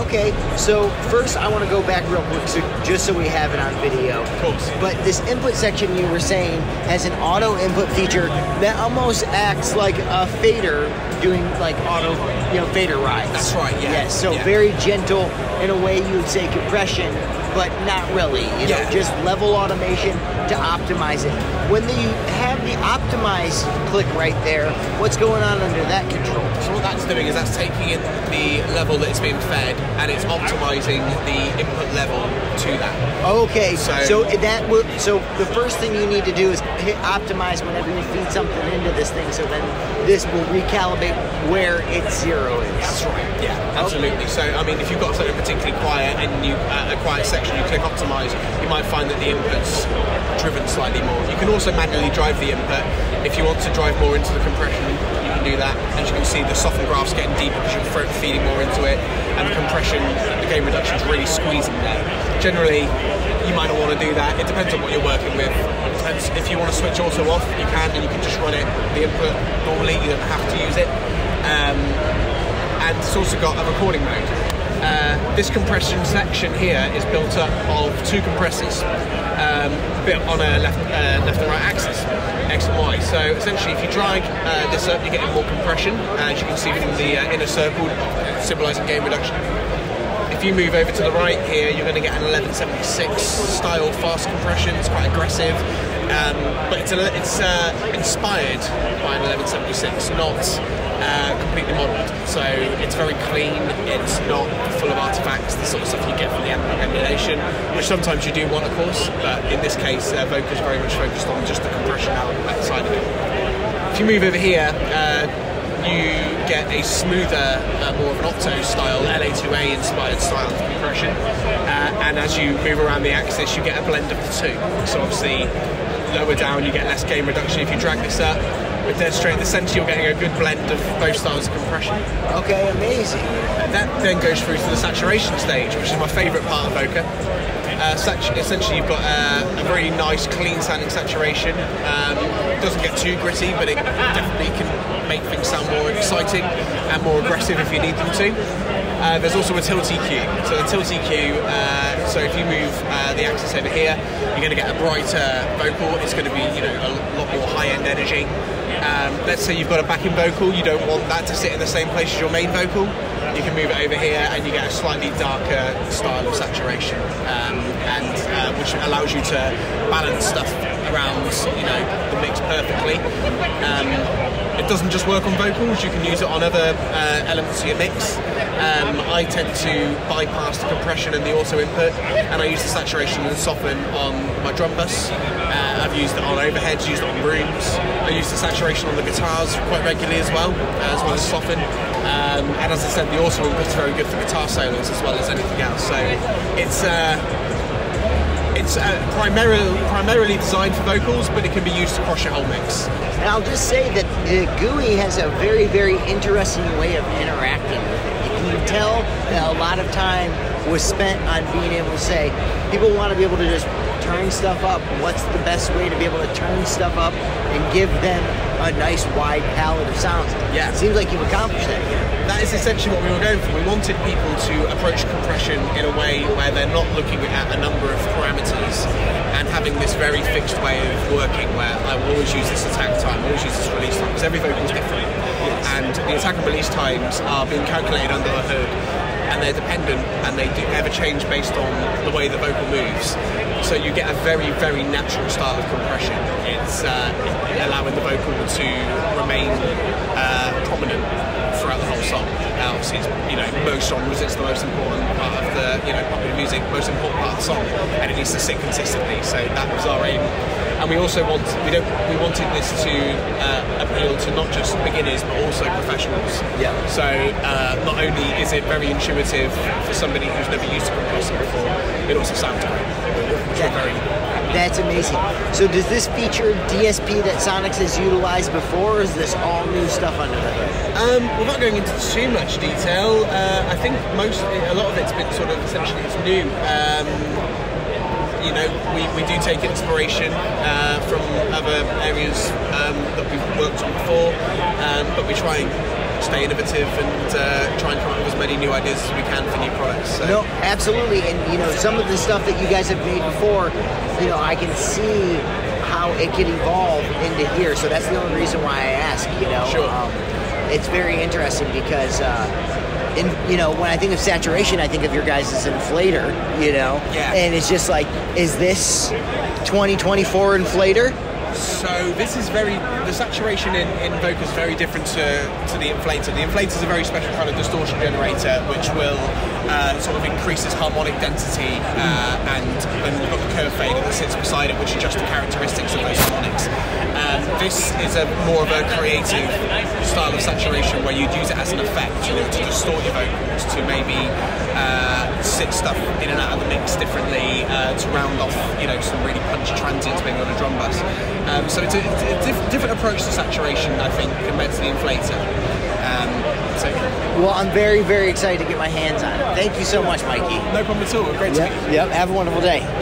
Okay, so first I want to go back real quick, just so we have it on video. Of course. But this input section you were saying has an auto input feature that almost acts like a fader doing like auto, fader rides. That's right, yeah. Yes, so very gentle in a way you would say compression, but not really. You know, just level automation to optimize it. When you have the optimize click right there, what's going on under that control? So what that's doing is that's taking in the level that it's being fed and it's optimizing the input level to that. Okay, so the first thing you need to do is hit optimize whenever you feed something into this thing, so then this will recalibrate where its zero is. That's right, yeah, absolutely. So, I mean, if you've got something particularly quiet and a quiet section, you click optimize, you might find that the input's driven slightly more. You can also manually drive the input. If you want to drive more into the compression, you can do that. As you can see, the soften graph's getting deeper because you're feeding more into it, and the compression, the gain reduction is really squeezing there. Generally, you might not want to do that. It depends on what you're working with. And if you want to switch auto off, you can, and you can just run it, the input normally, you don't have to use it. And it's also got a recording mode. This compression section here is built up of two compressors built on a left and right axis, X and Y. So essentially, if you drag this up, you're getting more compression, as you can see from the inner circle, symbolising gain reduction. If you move over to the right here, you're going to get an 1176 style fast compression. It's quite aggressive, but it's inspired by an 1176, not completely modelled. So it's very clean, it's not full of artifacts, the sort of stuff you get from the emulation, which sometimes you do want, of course, but in this case, Voca is very much focused on just the compression side of it. If you move over here, you get a smoother, more of an Octo style, LA2A inspired style of compression, and as you move around the axis, you get a blend of the two. So obviously, lower down, you get less gain reduction. If you drag this up, with dead straight in the centre, you're getting a good blend of both styles of compression. Okay, amazing. That then goes through to the saturation stage, which is my favourite part of Voca. Essentially, you've got a very nice, clean-sounding saturation. It doesn't get too gritty, but it definitely can make things sound more exciting and more aggressive if you need them to. There's also a tilt EQ. So the tilt EQ, so if you move the axis over here, you're going to get a brighter vocal. It's going to be, a lot more high-end energy. Let's say you've got a backing vocal, you don't want that to sit in the same place as your main vocal. You can move it over here and you get a slightly darker style of saturation, which allows you to balance stuff around, the mix perfectly. It doesn't just work on vocals, you can use it on other elements of your mix. I tend to bypass the compression and the auto input, and I use the saturation and soften on my drum bus. I've used it on overheads, used it on rooms. I use the saturation on the guitars quite regularly as well as soften. And as I said, the auto input is very good for guitar solos as well as anything else. So it's primarily designed for vocals, but it can be used across your whole mix. And I'll just say that the GUI has a very, very interesting way of interacting with it. You can tell that a lot of time was spent on being able to say, people want to be able to just turn stuff up. What's the best way to be able to turn stuff up and give them a nice wide palette of sounds? Yeah. It seems like you've accomplished that here. That is essentially what we were going for. We wanted people to approach compression in a way where they're not looking at a number of parameters and having this very fixed way of working where I will always use this attack time, always use this release time, because every vocal is different. And the attack and release times are being calculated under the hood, and they're dependent and they do ever change based on the way the vocal moves. So you get a very, very natural style of compression. It's allowing the vocal to remain prominent throughout the whole song. Obviously, it's, most genres, it's the most important part of the, popular music, most important part of the song, and it needs to sit consistently. So that was our aim. And we also wanted this to appeal to not just beginners but also professionals. Yeah. So not only is it very intuitive for somebody who's never used a compressor before, it also sounds great. That's amazing. So does this feature DSP that Sonnox has utilized before, or is this all new stuff under the hood? Without going into too much detail, I think a lot of it's been sort of essentially it's new. We do take inspiration from other areas that we've worked on before, but we try and stay innovative and try and come up with as many new ideas as we can for new products. So. No, absolutely. And, you know, some of the stuff that you guys have made before, you know, I can see how it could evolve into here. So that's the only reason why I ask, you know. Sure. It's very interesting because, you know, when I think of saturation, I think of your guys' inflator, you know. Yeah. And it's just like, is this 2024 inflator? So this is the saturation in Voca is very different to the inflator. The inflator is a very special kind of distortion generator which will sort of increase its harmonic density and you've got the curve fader that sits beside it which adjusts the characteristics of those harmonics. This is more of a creative style of saturation where you'd use it as an effect, you know, to distort your vocals, to maybe sit stuff in and out of the mix differently, to round off, you know, some really punchy transients maybe on a drum bus. So it's a different approach to saturation, I think, compared to the inflator. Well, I'm very, very excited to get my hands on it. Thank you so much, Mikey. No problem at all. Great to meet you. Yep. Have a wonderful day.